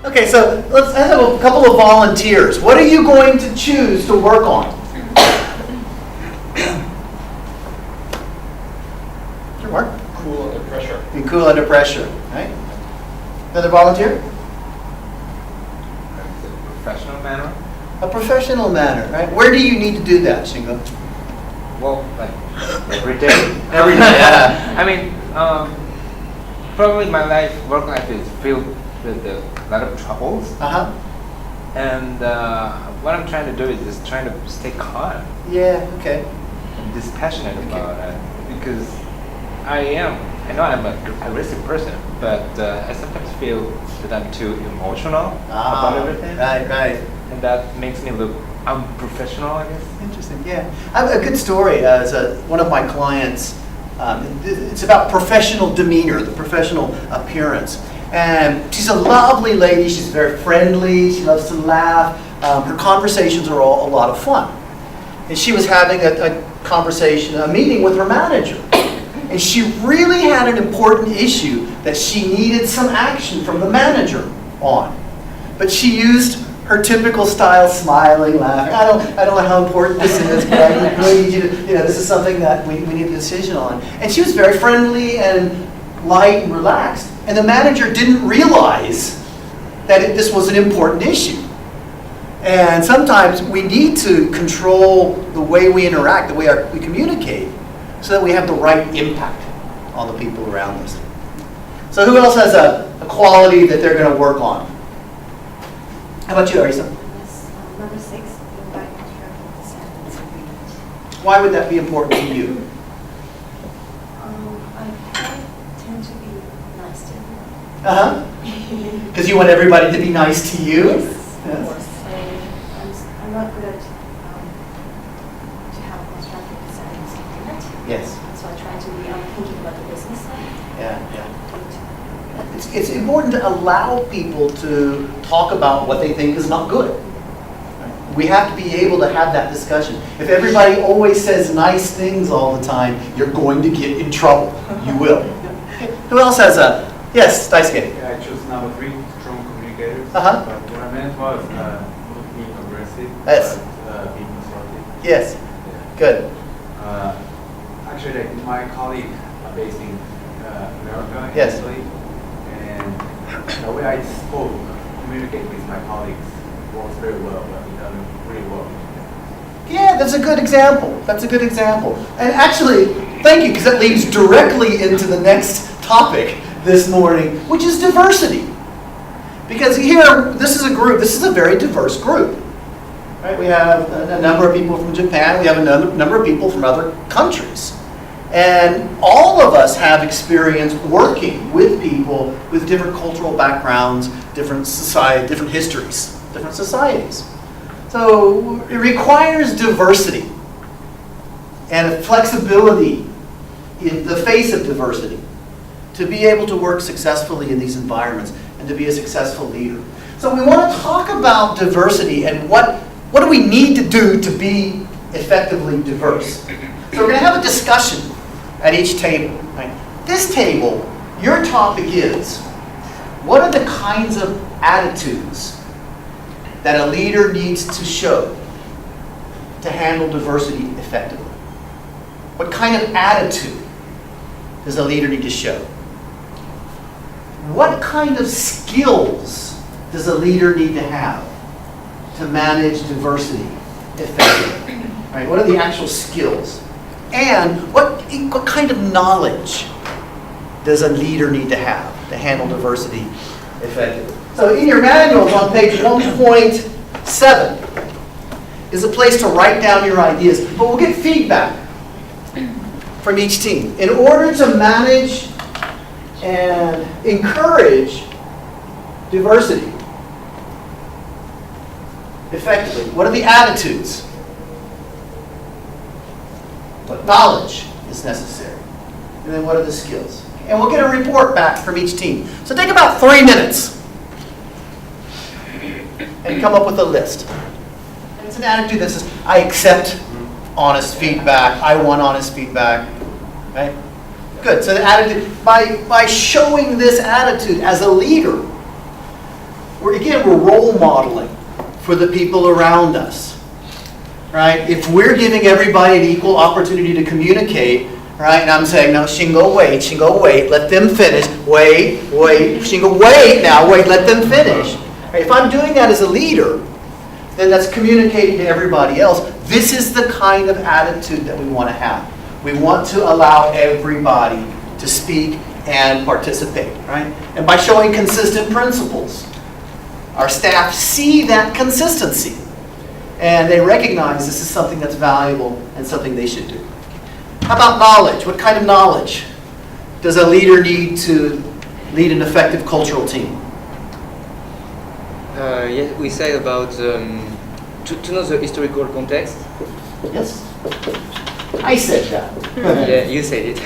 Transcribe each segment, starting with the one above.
Okay, so let's have a couple of volunteers. What are you going to choose to work on? Your work? Cool under pressure. Be cool under pressure, right? Another volunteer? Professional manner. A professional manner, right? Where do you need to do that, Shingo? Well, like every day. Every day, yeah. I mean, probably my work life is filled with a lot of troubles. Uh-huh. And what I'm trying to do is just trying to stay calm Yeah, okay. and dispassionate about it. Because I know I'm a aggressive person, but I sometimes feel that I'm too emotional about everything. Right. And that makes me look unprofessional, I guess. Interesting, yeah. I have a good story. One of my clients, it's about professional demeanor, the professional appearance. And she's a lovely lady. She's very friendly. She loves to laugh. Her conversations are all a lot of fun. And she was having a meeting with her manager. And she really had an important issue that she needed some action from the manager on. But she used her typical style, smiling, laughing. I don't know how important this is, but I really need you to, this is something that we need a decision on. And she was very friendly and light and relaxed. And the manager didn't realize that this was an important issue. And sometimes we need to control the way we interact, the way we communicate, so that we have the right impact on the people around us. So who else has a quality that they're going to work on? How about you, Arisa? Yes, number 6, invite constructive dissent agreement. Why would that be important to you? I tend to be nice to everyone. Uh-huh. Because you want everybody to be nice to you? Yes, of course. I'm not good to have a constructive dissent agreement. Yes. So I try to be thinking about the business side. Yeah. It's important to allow people to talk about what they think is not good. We have to be able to have that discussion. If everybody always says nice things all the time, you're going to get in trouble. You will. Who else has a... Yes, Daisuke. Yeah, I chose number 3, strong communicators. Uh-huh. But what I meant was not being aggressive, Yes. but being constructive. Yes. Yeah. Good. Actually, like my colleague are based in America, Yes. actually, and the way I communicate with my colleagues works very well, but it doesn't really work. Yeah, that's a good example. That's a good example. And actually, thank you, because that leads directly into the next topic this morning, which is diversity. Because here, this is a very diverse group. Right? We have a number of people from Japan, we have a number of people from other countries. And all of us have experience working with people with different cultural backgrounds, different society, different histories, different societies. So it requires diversity and flexibility in the face of diversity to be able to work successfully in these environments and to be a successful leader. So we want to talk about diversity and what do we need to do to be effectively diverse. So we're going to have a discussion at each table. Right? This table, your topic is, what are the kinds of attitudes that a leader needs to show to handle diversity effectively? What kind of attitude does a leader need to show? What kind of skills does a leader need to have to manage diversity effectively? Right? What are the actual skills? And what kind of knowledge does a leader need to have to handle diversity effectively? So in your manuals on page 1.7 is a place to write down your ideas, but we'll get feedback from each team. In order to manage and encourage diversity effectively, what are the attitudes? What knowledge is necessary? And then what are the skills? And we'll get a report back from each team. So take about 3 minutes and come up with a list. And it's an attitude that says, I accept honest feedback. I want honest feedback. Right? Good. So the attitude, by showing this attitude as a leader, we're role modeling for the people around us, right? If we're giving everybody an equal opportunity to communicate, right, and I'm saying, no, Shingo, wait, let them finish, wait, Shingo, wait, now, wait, let them finish. Right? If I'm doing that as a leader, then that's communicating to everybody else. This is the kind of attitude that we want to have. We want to allow everybody to speak and participate, right? And by showing consistent principles, our staff see that consistency, and they recognize this is something that's valuable and something they should do. How about knowledge? What kind of knowledge does a leader need to lead an effective cultural team? Yes, we say about to know the historical context. Yes? I said that. Yeah, you said it.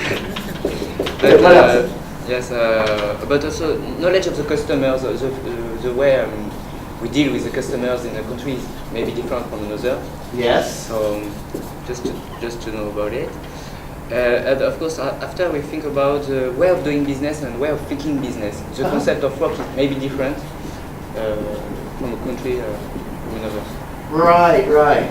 But what else? Yes, but also knowledge of the customers, the way we deal with the customers in a country is maybe different from another. Yes. So just to know about it. And of course, after we think about the way of doing business and way of thinking business, the concept of work is maybe different from a country from another. Right.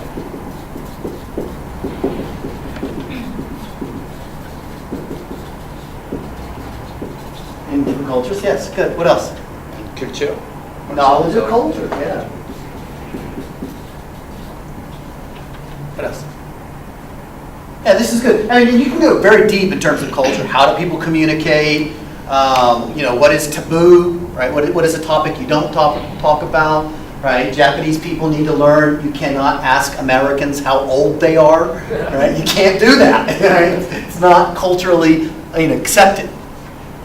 In different cultures, yes, good. What else? Culture. Knowledge of culture, yeah. What else? Yeah, this is good. I mean, you can go very deep in terms of culture. How do people communicate? What is taboo, right? What is a topic you don't talk about, right? Japanese people need to learn you cannot ask Americans how old they are, right? You can't do that, right? It's not culturally accepted.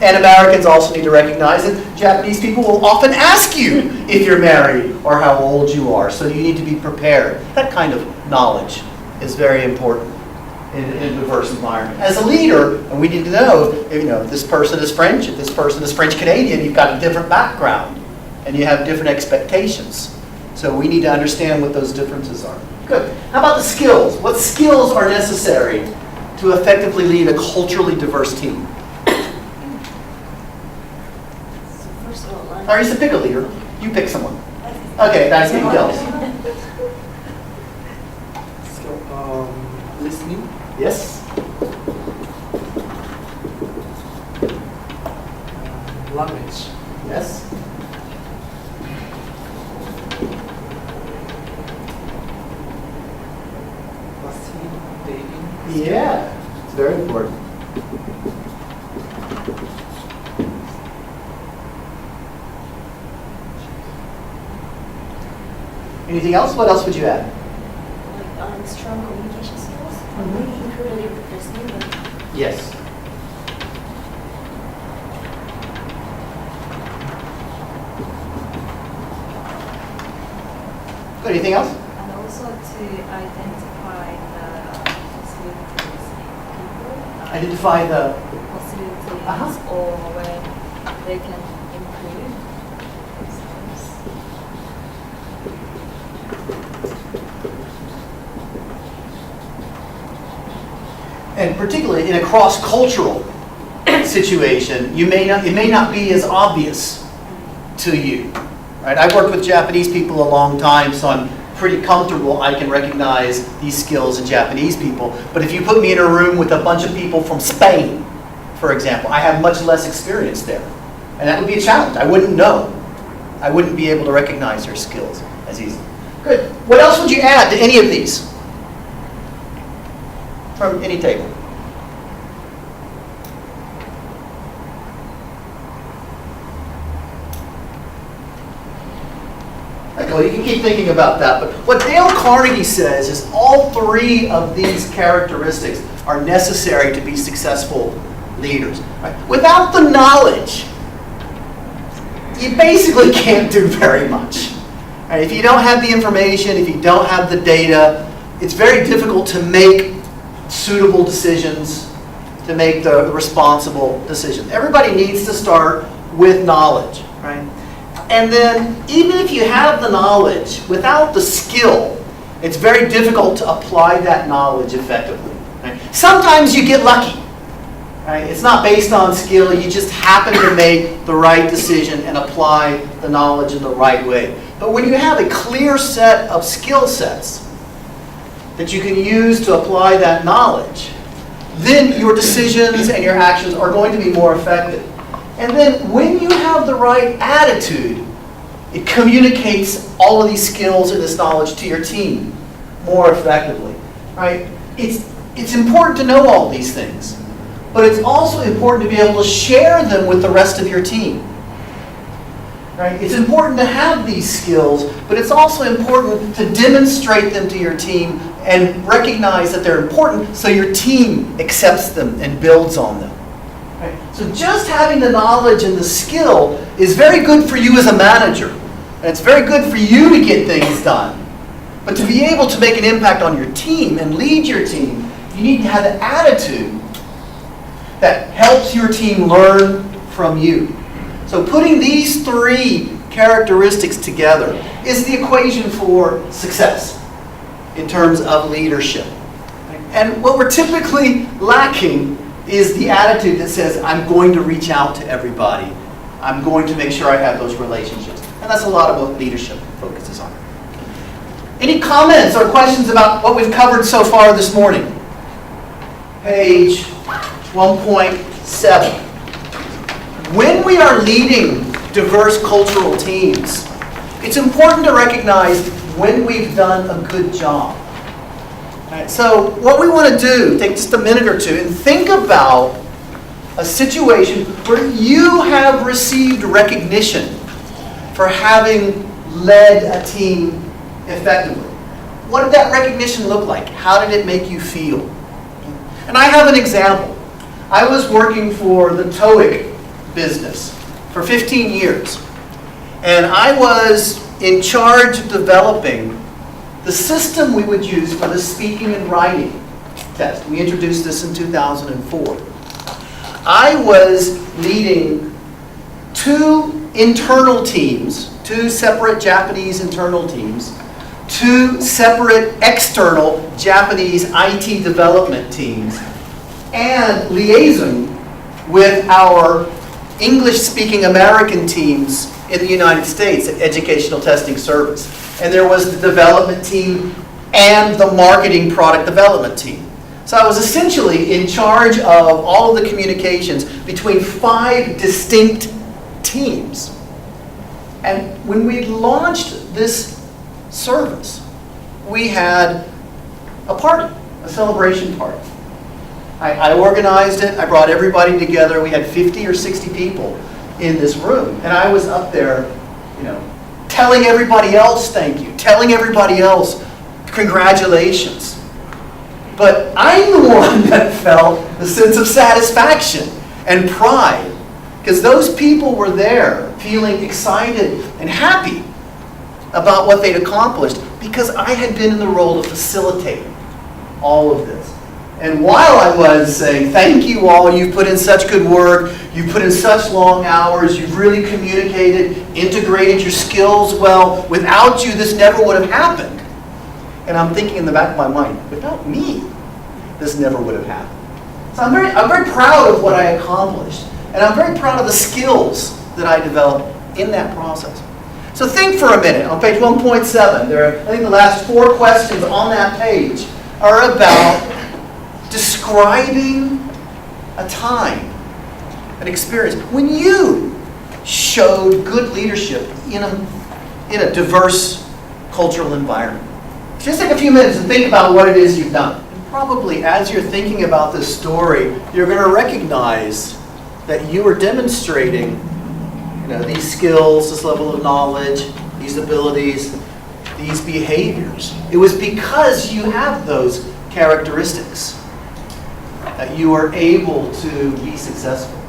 And Americans also need to recognize that Japanese people will often ask you if you're married or how old you are, so you need to be prepared. That kind of knowledge is very important in a diverse environment. As a leader, and we need to know, if this person is French, if this person is French-Canadian, you've got a different background, and you have different expectations. So we need to understand what those differences are. Good. How about the skills? What skills are necessary to effectively lead a culturally diverse team? First of all, Or used to pick a leader. You pick someone. Okay, that's good. Else. Listening. Yes? Language. Yes? Facilitating. Yeah, it's very important. Anything else? What else would you add? like strong communication skills, including listening. Yes. Good. Anything else? And also to identify the possibilities in people. Identify the... Possibilities or where they can improve themselves. And particularly in a cross-cultural situation, it may not be as obvious to you. Right? I've worked with Japanese people a long time, so I'm pretty comfortable I can recognize these skills in Japanese people. But if you put me in a room with a bunch of people from Spain, for example, I have much less experience there. And that would be a challenge. I wouldn't know. I wouldn't be able to recognize their skills as easily. Good. What else would you add to any of these? From any table. Okay, well, you can keep thinking about that, but what Dale Carnegie says is all three of these characteristics are necessary to be successful leaders. Right? Without the knowledge, you basically can't do very much. Right? If you don't have the information, if you don't have the data, it's very difficult to make suitable decisions, to make the responsible decisions. Everybody needs to start with knowledge, right? And then even if you have the knowledge, without the skill, it's very difficult to apply that knowledge effectively. Right? Sometimes you get lucky. Right? Right? It's not based on skill. You just happen to make the right decision and apply the knowledge in the right way. But when you have a clear set of skill sets that you can use to apply that knowledge, then your decisions and your actions are going to be more effective. And then when you have the right attitude, it communicates all of these skills and this knowledge to your team more effectively. Right? It's important to know all these things, but it's also important to be able to share them with the rest of your team. Right? It's important to have these skills, but it's also important to demonstrate them to your team and recognize that they're important so your team accepts them and builds on them. Right? So just having the knowledge and the skill is very good for you as a manager. And it's very good for you to get things done. But to be able to make an impact on your team and lead your team, you need to have the attitude that helps your team learn from you. So putting these three characteristics together is the equation for success in terms of leadership. And what we're typically lacking is the attitude that says, I'm going to reach out to everybody. I'm going to make sure I have those relationships. And that's a lot of what leadership focuses on. Any comments or questions about what we've covered so far this morning? Page 1.7. When we are leading diverse cultural teams, it's important to recognize when we've done a good job. Right, so what we want to do, take just a minute or two and think about a situation where you have received recognition for having led a team effectively. What did that recognition look like? How did it make you feel? And I have an example. I was working for the TOEIC business for 15 years. And I was in charge of developing the system we would use for the speaking and writing test. We introduced this in 2004. I was leading two internal teams, two separate Japanese internal teams, two separate external Japanese IT development teams, and liaison with our English-speaking American teams in the United States at Educational Testing Service. And there was the development team and the marketing product development team. So I was essentially in charge of all of the communications between 5 distinct teams. And when we launched this service, we had a party, a celebration party. I organized it. I brought everybody together. We had 50 or 60 people in this room. And I was up there, telling everybody else thank you, telling everybody else congratulations. But I'm the one that felt the sense of satisfaction and pride, because those people were there feeling excited and happy about what they'd accomplished, because I had been in the role of facilitating all of this. And while I was saying, thank you all, you've put in such good work, you've put in such long hours, you've really communicated, integrated your skills well, without you this never would have happened. And I'm thinking in the back of my mind, without me, this never would have happened. So I'm very proud of what I accomplished. And I'm very proud of the skills that I developed in that process. So think for a minute. On page 1.7, I think the last 4 questions on that page are about describing a time, an experience, when you showed good leadership in a diverse cultural environment. Just take a few minutes and think about what it is you've done. And probably as you're thinking about this story, you're going to recognize that you were demonstrating these skills, this level of knowledge, these abilities, these behaviors. It was because you have those characteristics that you are able to be successful.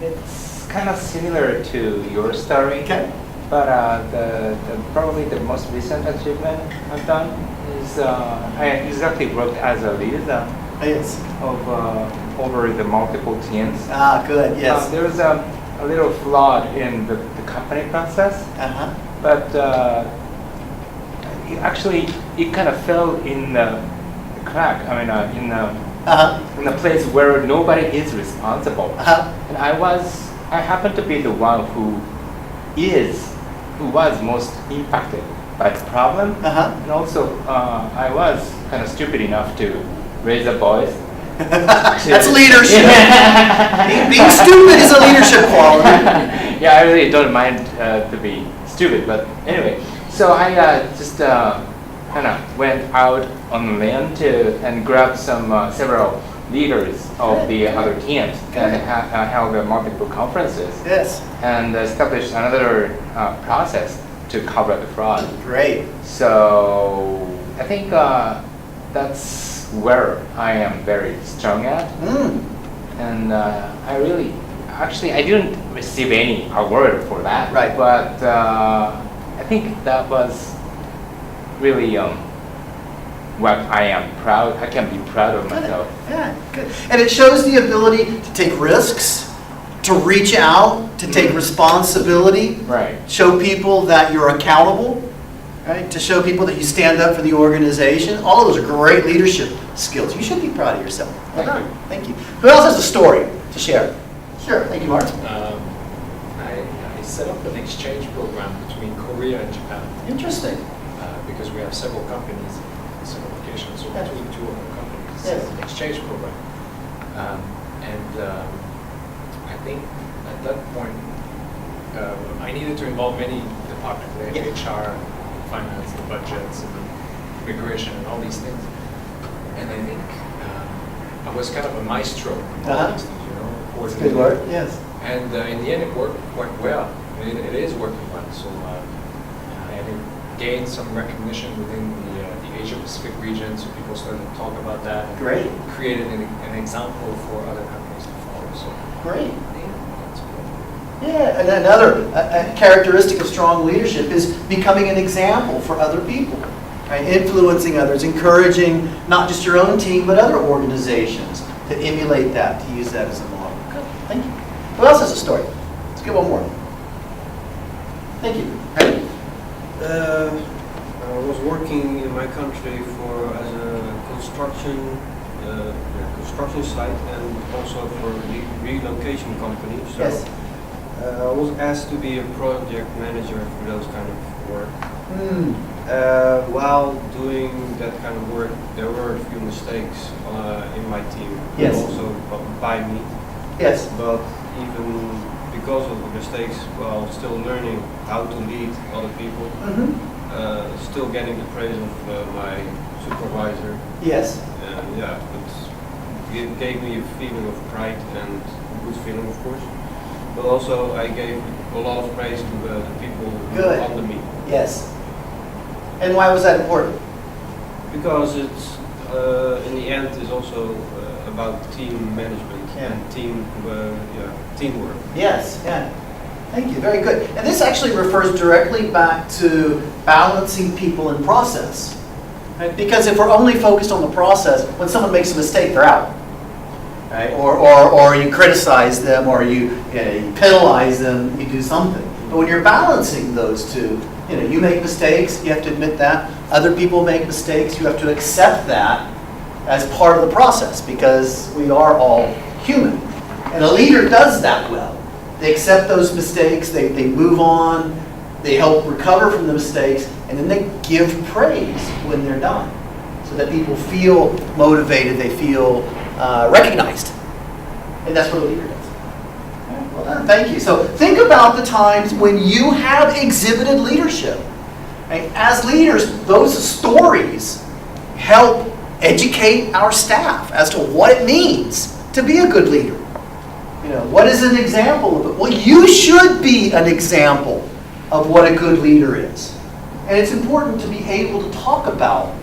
It's kind of similar to your story, Okay. but probably the most recent achievement I've done is I exactly worked as a lead Yes. of over the multiple teams. Good. Yes. There was a little flaw in the company process, but it kind of fell in the crack. I mean, in a place where nobody is responsible. And I happened to be the one who was most impacted by the problem. And also, I was kind of stupid enough to raise a voice. That's leadership. Being stupid is a leadership quality. Yeah, I really don't mind to be stupid, but anyway. So I just kind of went out on land and grabbed several leaders of the other teams and held multiple conferences. Yes. And established another process to cover the fraud. Great. So I think that's where I am very strong at. And I didn't receive any award for that. Right. But I think that was really what I can be proud of myself. Yeah, good. And it shows the ability to take risks, to reach out, to take responsibility. Right. Show people that you're accountable, right? To show people that you stand up for the organization. All of those are great leadership skills. You should be proud of yourself. Well done. Thank you. Who else has a story to share? Sure. Thank you, Mark. I set up an exchange program between Korea and Japan Interesting. because we have several companies, several locations, so Yes. between two of our companies, Yes. an exchange program. I think at that point, I needed to involve many departments, like Yeah. HR, finance, the budgets, and immigration, and all these things. And I think I was kind of a maestro in all these things, That's a good word. Yes. And in the end, it worked quite well. It is working well. So and it gained some recognition within the Asia Pacific region. So people started to talk about that. And Great. created an example for other companies to follow. So Great. yeah, that's good. Yeah, and another characteristic of strong leadership is becoming an example for other people, right? Influencing others, encouraging not just your own team, but other organizations to emulate that, to use that as a model. Good, thank you. Who else has a story? Let's get one more. Thank you. Ready? I was working in my country as a construction site and also for a relocation company. So Yes. I was asked to be a project manager for those kind of work. While doing that kind of work, there were a few mistakes in my team, Yes. also by me. Yes. But even because of the mistakes, while still learning how to lead other people, still getting the praise of my supervisor. Yes. And yeah, it gave me a feeling of pride and a good feeling, of course. But also I gave a lot of praise to the people who Good. were under me. Yes. And why was that important? Because it's, in the end, is also about team management and teamwork. Yes, yeah. Thank you, very good. And this actually refers directly back to balancing people and process. Right? Because if we're only focused on the process, when someone makes a mistake, they're out. Right? Or you criticize them, or you penalize them, you do something. But when you're balancing those two, you make mistakes, you have to admit that. Other people make mistakes, you have to accept that as part of the process, because we are all human. And a leader does that well. They accept those mistakes, they move on, they help recover from the mistakes, and then they give praise when they're done, so that people feel motivated, they feel recognized. And that's what a leader does. Well done, thank you. So think about the times when you have exhibited leadership. Right? As leaders, those stories help educate our staff as to what it means to be a good leader. What is an example of it? Well, you should be an example of what a good leader is. And it's important to be able to talk about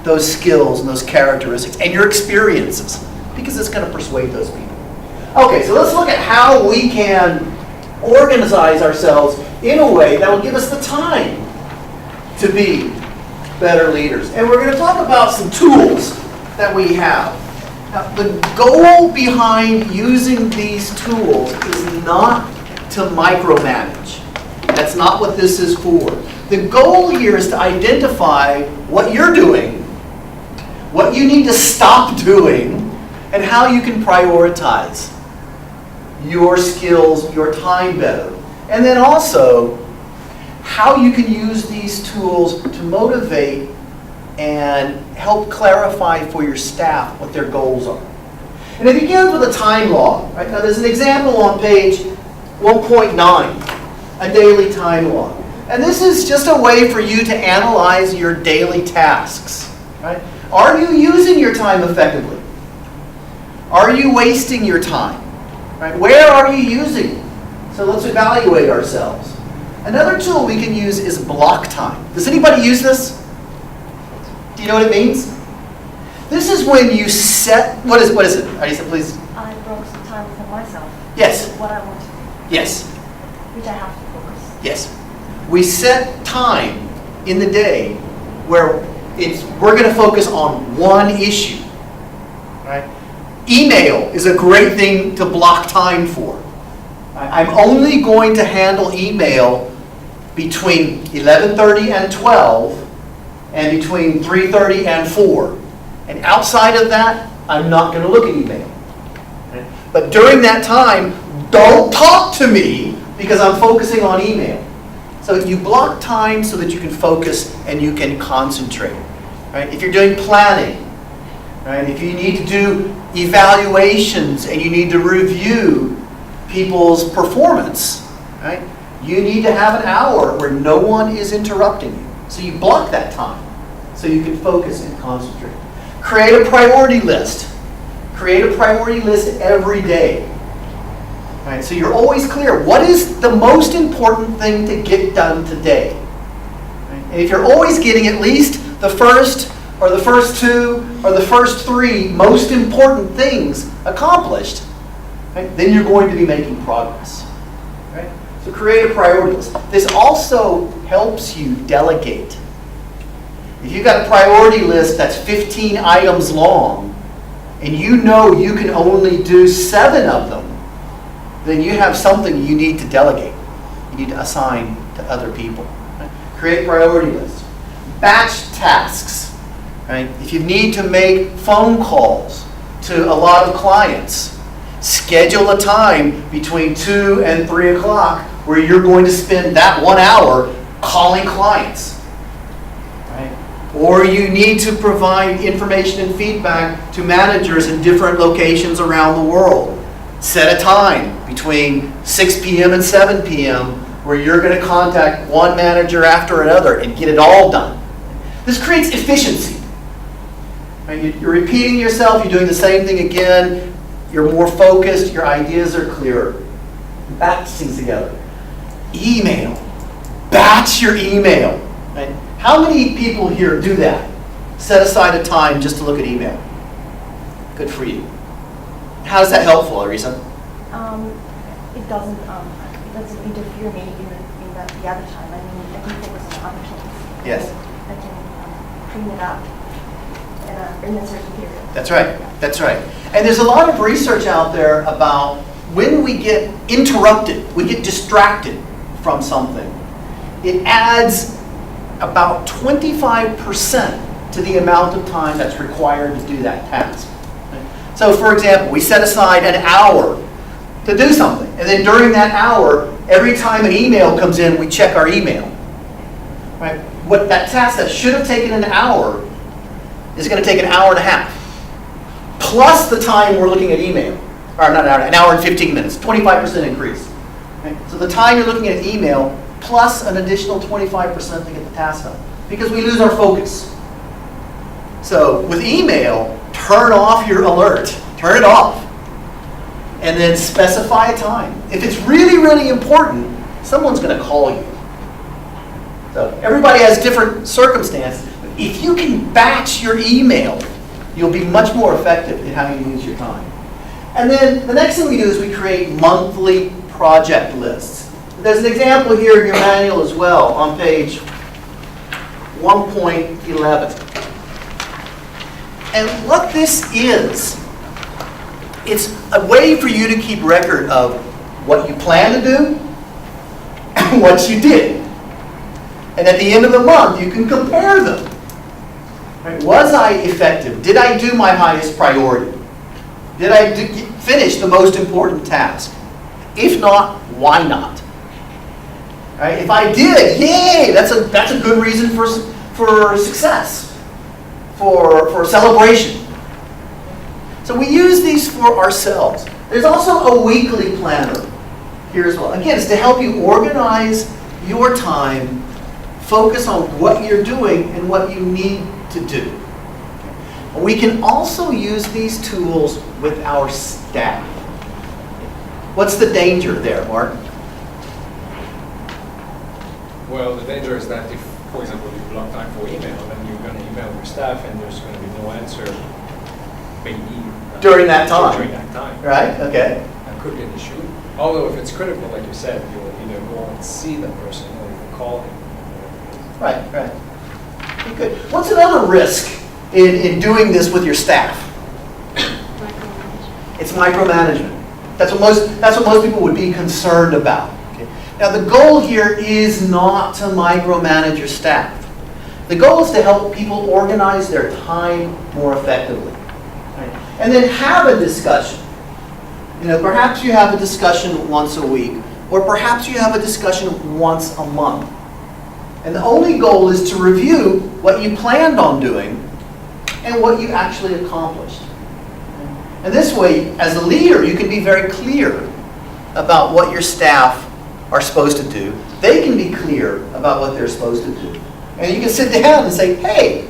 those skills and those characteristics and your experiences, because it's going to persuade those people. Okay, so let's look at how we can organize ourselves in a way that will give us the time to be better leaders. And we're going to talk about some tools that we have. Now, the goal behind using these tools is not to micromanage. That's not what this is for. The goal here is to identify what you're doing, what you need to stop doing, and how you can prioritize your skills, your time better. And then also, how you can use these tools to motivate and help clarify for your staff what their goals are. And it begins with a time log. Right? Now there's an example on page 1.9, a daily time log. And this is just a way for you to analyze your daily tasks. Right? Are you using your time effectively? Are you wasting your time? Right? Where are you using it? So let's evaluate ourselves. Another tool we can use is block time. Does anybody use this? Do you know what it means? This is when you set, what is it? Arisa, please. I broke some time for myself. Yes. What I want to do. Yes. Which I have to focus. Yes. We set time in the day where we're going to focus on one issue. Right? Email is a great thing to block time for. I'm only going to handle email between 11:30 and 12 and between 3:30 and 4. And outside of that, I'm not going to look at email. But during that time, don't talk to me because I'm focusing on email. So you block time so that you can focus and you can concentrate. Right? If you're doing planning, right? If you need to do evaluations and you need to review people's performance, right? You need to have an hour where no one is interrupting you. So you block that time so you can focus and concentrate. Create a priority list. Create a priority list every day. Right? So you're always clear. What is the most important thing to get done today? Right? And if you're always getting at least the first or the first two or the first three most important things accomplished, right, then you're going to be making progress. Right? So create a priority list. This also helps you delegate. If you've got a priority list that's 15 items long, and you know you can only do 7 of them, then you have something you need to delegate. You need to assign to other people. Right? Create priority lists. Batch tasks. Right? If you need to make phone calls to a lot of clients, schedule a time between 2 and 3 o'clock where you're going to spend that 1 hour calling clients. Right? Or you need to provide information and feedback to managers in different locations around the world. Set a time between 6 p.m. and 7 p.m. where you're going to contact one manager after another and get it all done. This creates efficiency. Right? You're repeating yourself, you're doing the same thing again, you're more focused, your ideas are clearer. Batch things together. Email. Batch your email. Right? How many people here do that? Set aside a time just to look at email. Good for you. How is that helpful, Arisa? It doesn't interfere me in the other time. I mean, I can focus on other things. Yes. I can clean it up in a certain period. That's right. That's right. And there's a lot of research out there about when we get interrupted, we get distracted from something, it adds about 25% to the amount of time that's required to do that task. So for example, we set aside an hour to do something, and then during that hour, every time an email comes in, we check our email. Right? What that task that should have taken an hour is going to take an hour and a half, plus the time we're looking at email. Or not an hour and 15 minutes, 25% increase. Right? So the time you're looking at email, plus an additional 25% to get the task done, because we lose our focus. So with email, turn off your alert. Turn it off. And then specify a time. If it's really, really important, someone's going to call you. So everybody has different circumstances. If you can batch your email, you'll be much more effective in how you use your time. And then the next thing we do is we create monthly project lists. There's an example here in your manual as well on page 1.11. And what this is, it's a way for you to keep record of what you plan to do and what you did. And at the end of the month, you can compare them. Right? Was I effective? Did I do my highest priority? Did I finish the most important task? If not, why not? Right? If I did, yay! That's a good reason for success, for celebration. So we use these for ourselves. There's also a weekly planner here as well. Again, it's to help you organize your time, focus on what you're doing and what you need to do. We can also use these tools with our staff. What's the danger there, Mark? Well, the danger is that if, for example, you block time for email, then you're going to email your staff and there's going to be no answer maybe During that time. During that time. Right? Okay. That could be an issue. Although if it's critical, like you said, you'll either go and see the person or you call him. Right, right. Okay, good. What's another risk in doing this with your staff? It's micromanagement. That's what most people would be concerned about. Okay? Now the goal here is not to micromanage your staff. The goal is to help people organize their time more effectively. Right? And then have a discussion. Perhaps you have a discussion once a week, or perhaps you have a discussion once a month. And the only goal is to review what you planned on doing and what you actually accomplished. And this way, as a leader, you can be very clear about what your staff are supposed to do. They can be clear about what they're supposed to do. And you can sit down and say, hey,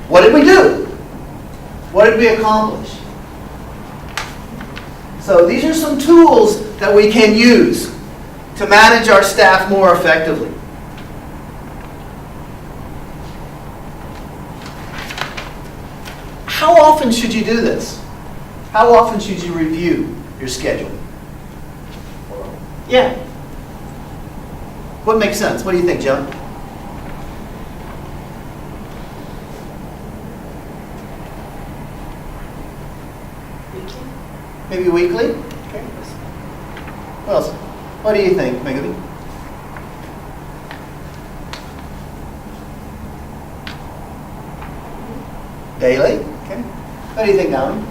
what did we do? What did we accomplish? So these are some tools that we can use to manage our staff more effectively. How often should you do this? How often should you review your schedule? Yeah. What makes sense? What do you think, Joe? Maybe weekly? Okay. What else? What do you think, Megumi? Daily? Okay. What do you think, Naomi?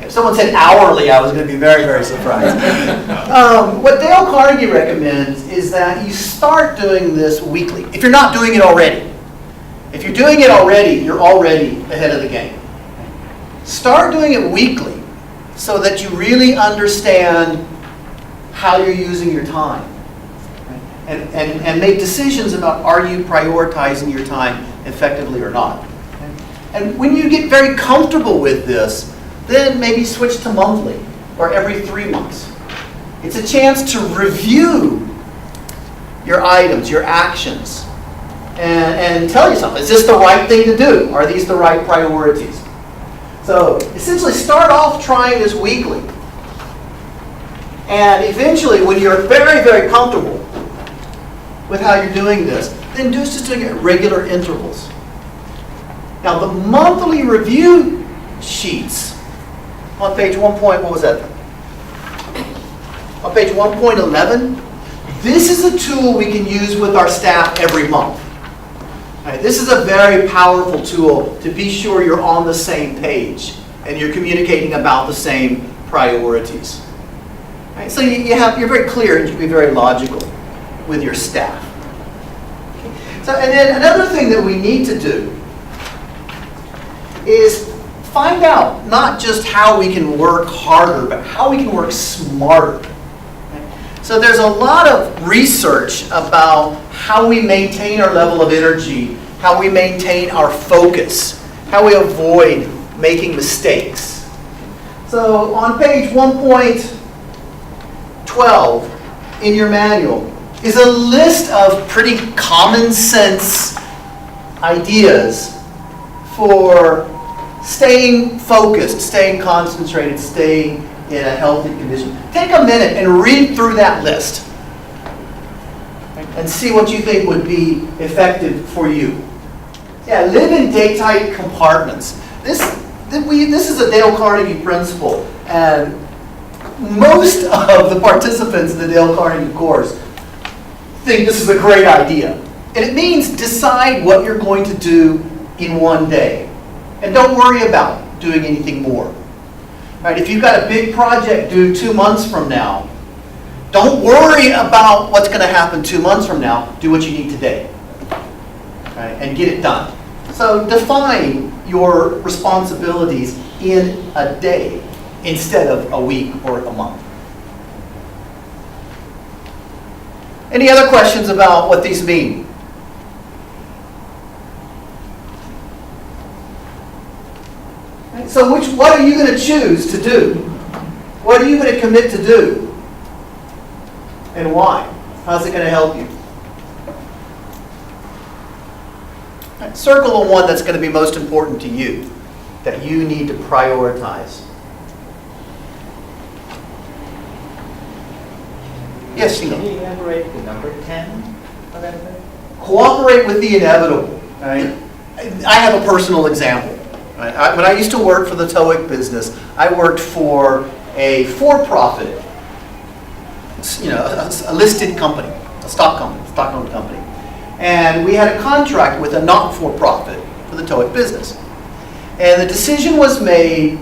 If someone said hourly, I was going to be very, very surprised. What Dale Carnegie recommends is that you start doing this weekly, if you're not doing it already. If you're doing it already, you're already ahead of the game. Start doing it weekly so that you really understand how you're using your time. And make decisions about, are you prioritizing your time effectively or not. And when you get very comfortable with this, then maybe switch to monthly or every 3 months. It's a chance to review your items, your actions, and tell yourself, is this the right thing to do? Are these the right priorities? So essentially start off trying this weekly. And eventually, when you're very, very comfortable with how you're doing this, then just doing it at regular intervals. Now the monthly review sheets on page 1. What was that? On page 1.11, this is a tool we can use with our staff every month. Right, this is a very powerful tool to be sure you're on the same page and you're communicating about the same priorities. Right, so you're very clear and you can be very logical with your staff. Okay. So, and then another thing that we need to do is find out not just how we can work harder, but how we can work smarter. So there's a lot of research about how we maintain our level of energy, how we maintain our focus, how we avoid making mistakes. So on page 1.12 in your manual is a list of pretty common sense ideas for staying focused, staying concentrated, staying in a healthy condition. Take a minute and read through that list and see what you think would be effective for you. Yeah, live in day-tight compartments. This is a Dale Carnegie principle, and most of the participants in the Dale Carnegie course think this is a great idea. And it means decide what you're going to do in one day. And don't worry about doing anything more. All right, if you've got a big project due 2 months from now, don't worry about what's going to happen 2 months from now. Do what you need today. All right, and get it done. So define your responsibilities in a day instead of a week or a month. Any other questions about what these mean? Right, so what are you going to choose to do? What are you going to commit to do? And why? How's it going to help you? Right, circle the one that's going to be most important to you, that you need to prioritize. Yes, Can Sino? you elaborate the number 10 a little bit? Cooperate with the inevitable. Right? I have a personal example. Right? When I used to work for the TOEIC business, I worked for a for-profit, a listed company, a stock-owned company. And we had a contract with a not-for-profit for the TOEIC business. And the decision was made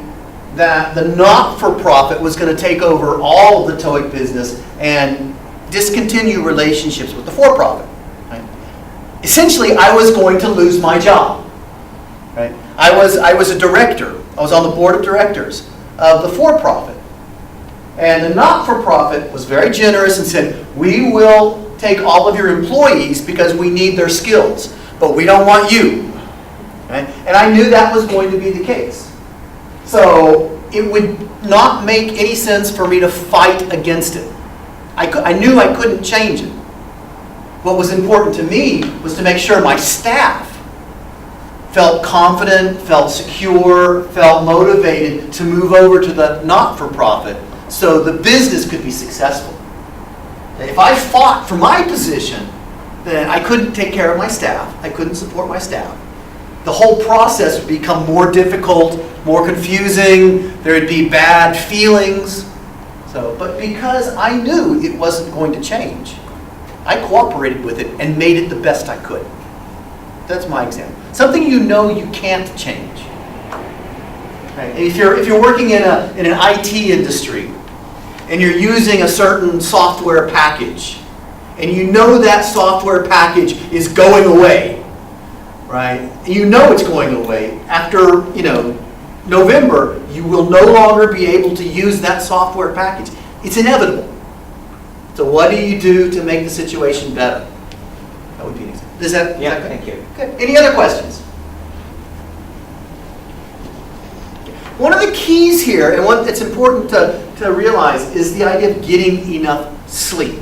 that the not-for-profit was going to take over all of the TOEIC business and discontinue relationships with the for-profit. Right? Essentially, I was going to lose my job. Right? I was a director. I was on the board of directors of the for-profit. And the not-for-profit was very generous and said, we will take all of your employees because we need their skills, but we don't want you. Right? And I knew that was going to be the case. So it would not make any sense for me to fight against it. I knew I couldn't change it. What was important to me was to make sure my staff felt confident, felt secure, felt motivated to move over to the not-for-profit so the business could be successful. If I fought for my position, then I couldn't take care of my staff. I couldn't support my staff. The whole process would become more difficult, more confusing. There would be bad feelings. But because I knew it wasn't going to change, I cooperated with it and made it the best I could. That's my example. Something you know you can't change. Right? If you're working in an IT industry and you're using a certain software package, and you know that software package is going away, right? You know it's going away. After November, you will no longer be able to use that software package. It's inevitable. So what do you do to make the situation better? That would be an example. Is that Yeah, good? thank you. Good. Any other questions? One of the keys here, and what it's important to realize, is the idea of getting enough sleep.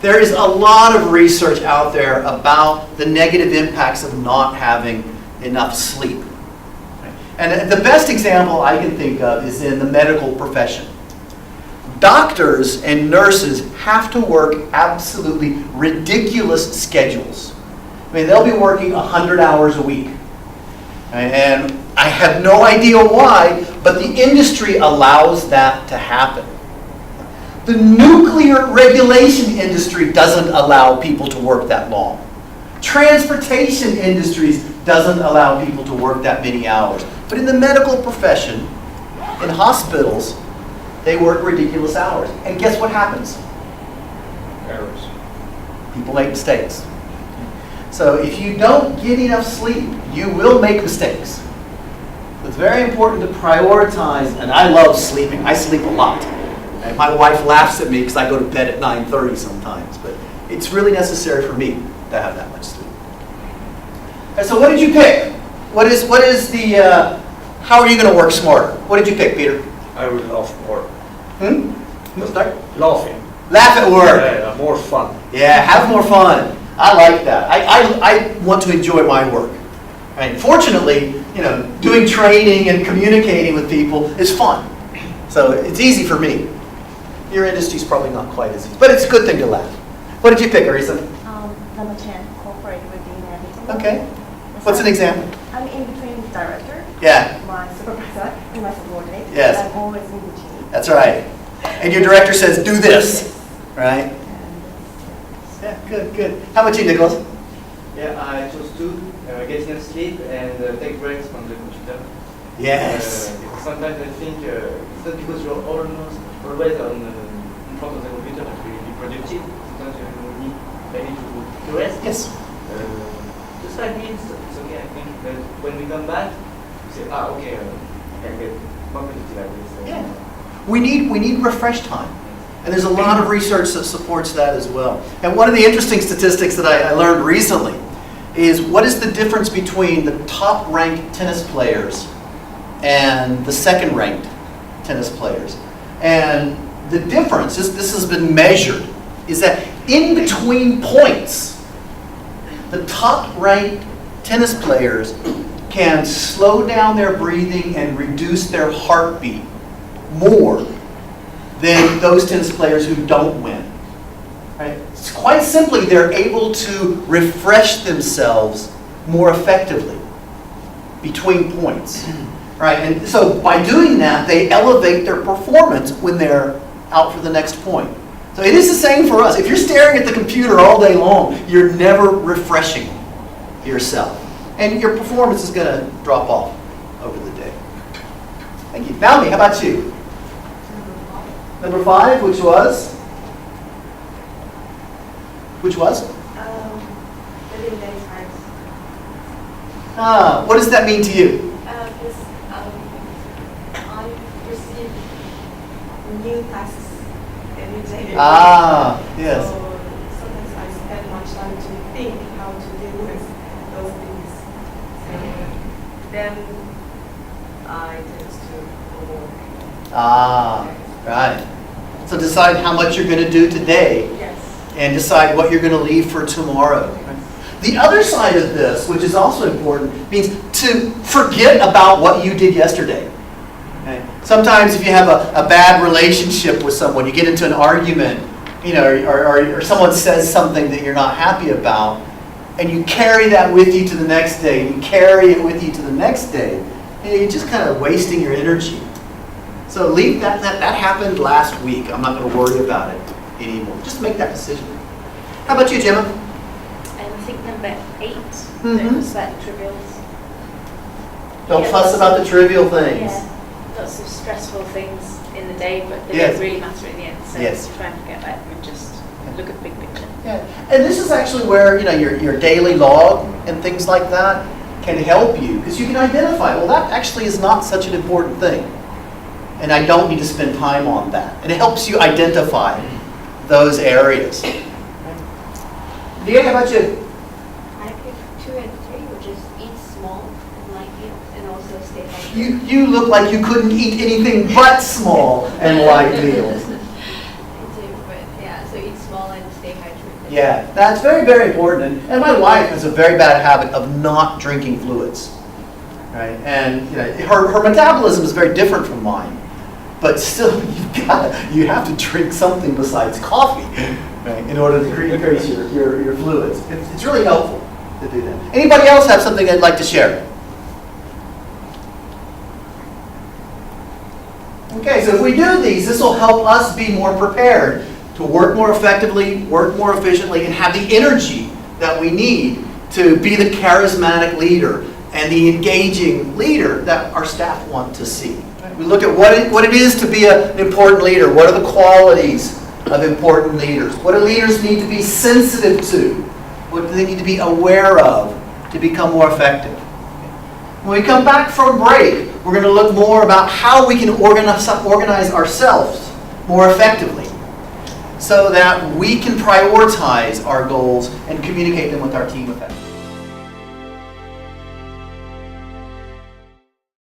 There is a lot of research out there about the negative impacts of not having enough sleep. And the best example I can think of is in the medical profession. Doctors and nurses have to work absolutely ridiculous schedules. I mean, they'll be working 100 hours a week. And I have no idea why, but the industry allows that to happen. The nuclear regulation industry doesn't allow people to work that long. Transportation industries doesn't allow people to work that many hours. But in the medical profession, in hospitals, they work ridiculous hours. And guess what happens? Errors. People make mistakes. So if you don't get enough sleep, you will make mistakes. It's very important to prioritize, and I love sleeping. I sleep a lot. And my wife laughs at me because I go to bed at 9:30 sometimes, but it's really necessary for me to have that much sleep. And so what did you pick? What is the, how are you going to work smarter? What did you pick, Peter? I will laugh more. Start. Laughing. Laugh at work. Yeah, more fun. Yeah, have more fun. I like that. I want to enjoy my work. And fortunately, doing training and communicating with people is fun. So it's easy for me. Your industry's probably not quite as easy, but it's a good thing to laugh. What did you pick, Arisa? Number 10, cooperate with the inevitable. Okay. What's an example? I'm in between the director, Yeah, my supervisor, and my subordinate. Yes. I'm always in between. that's right. And your director says, do this, right? And Yeah, good. How about you, Nicholas? Yeah, I chose two, getting enough sleep and take breaks from the computer. Yes. Because sometimes I think it's not because you're almost always in front of the computer that you will be productive. Sometimes you need maybe to rest. Yes. Just 5 minutes, it's okay, I think. But when we come back, we say, okay, I can get more productive like this. So, Yeah. We need refresh time. And there's a lot of research that supports that as well. And one of the interesting statistics that I learned recently is what is the difference between the top-ranked tennis players and the second-ranked tennis players. And the difference, this has been measured, is that in between points, the top-ranked tennis players can slow down their breathing and reduce their heartbeat more than those tennis players who don't win. Right? It's quite simply, they're able to refresh themselves more effectively between points. Right? And so by doing that, they elevate their performance when they're out for the next point. So it is the same for us. If you're staring at the computer all day long, you're never refreshing yourself. And your performance is going to drop off over the day. Thank you. Naomi, how about you? Number 5, which was? Which was? Living days hard. What does that mean to you? Because I receive new tasks every day. Yes. So sometimes I spend much time to think how to deal with those things. So then I tend to overwork. Right. So decide how much you're going to do today. Yes. And decide what you're going to leave for tomorrow. The other side of this, which is also important, means to forget about what you did yesterday. Okay? Sometimes if you have a bad relationship with someone, you get into an argument, or someone says something that you're not happy about, and you carry that with you to the next day, and you carry it with you to the next day, you're just kind of wasting your energy. So leave that happened last week. I'm not going to worry about it anymore. Just make that decision. How about you, Gemma? I think number 8, Mhm. don't fuss about the trivials. Don't Yeah, fuss about the trivial things. Yeah, lots of stressful things in the day, but they Yes. don't really matter in the end. So Yes. try and forget that and just look at the big picture. Yeah. And this is actually where your daily log and things like that can help you, because you can identify, well, that actually is not such an important thing, and I don't need to spend time on that. And it helps you identify those areas. Deanne, how about you? I pick 2 and 3, which is eat small and light meals, and also stay hydrated. You look like you couldn't eat anything but small and light meals. I do, but yeah, so eat small and stay hydrated. Yeah, that's very, very important. And my wife has a very bad habit of not drinking fluids. Right? And her metabolism is very different from mine. But still, you have to drink something besides coffee, right, in order to increase your fluids. It's really helpful to do that. Anybody else have something they'd like to share? Okay, so if we do these, this will help us be more prepared to work more effectively, work more efficiently, and have the energy that we need to be the charismatic leader and the engaging leader that our staff want to see. We look at what it is to be an important leader. What are the qualities of important leaders? What do leaders need to be sensitive to? What do they need to be aware of to become more effective? When we come back from break, we're going to look more about how we can organize ourselves more effectively so that we can prioritize our goals and communicate them with our team effectively.